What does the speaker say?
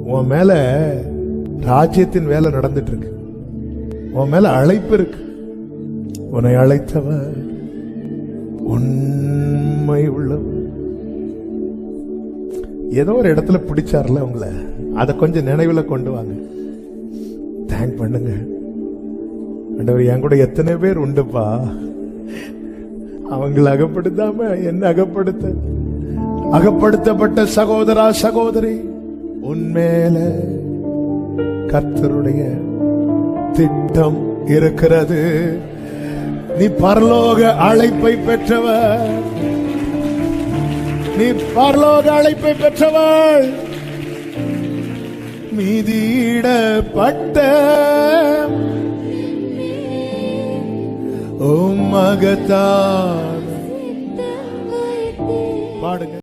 உன் மேல ராஜ்யத்தின் வேலை நடந்துட்டு இருக்கு. உன் மேல அழைப்பு இருக்கு. உன்னை அழைத்தவர் உண்மை உள்ளவர். ஏதோ ஒரு இடத்துல பிடிச்சார்ல உங்களை, அதை கொஞ்சம் நினைவுல கொண்டு வாங்க. தேங்க் பண்ணுங்க. ஆண்டவர், என் கூட எத்தனை பேர் உண்டுப்பா, அவங்களை அகப்படுத்தாம என்ன அகப்படுத்தப்பட்ட சகோதரா சகோதரி, உன்மேல கர்த்தருடைய திட்டம் இருக்கிறது. நீ பரலோக அழைப்பை பெற்றவர். நீ பரலோக அழைப்பை பெற்றவள். மீதியிடப்பட்ட மகத்தான் பாடுங்க.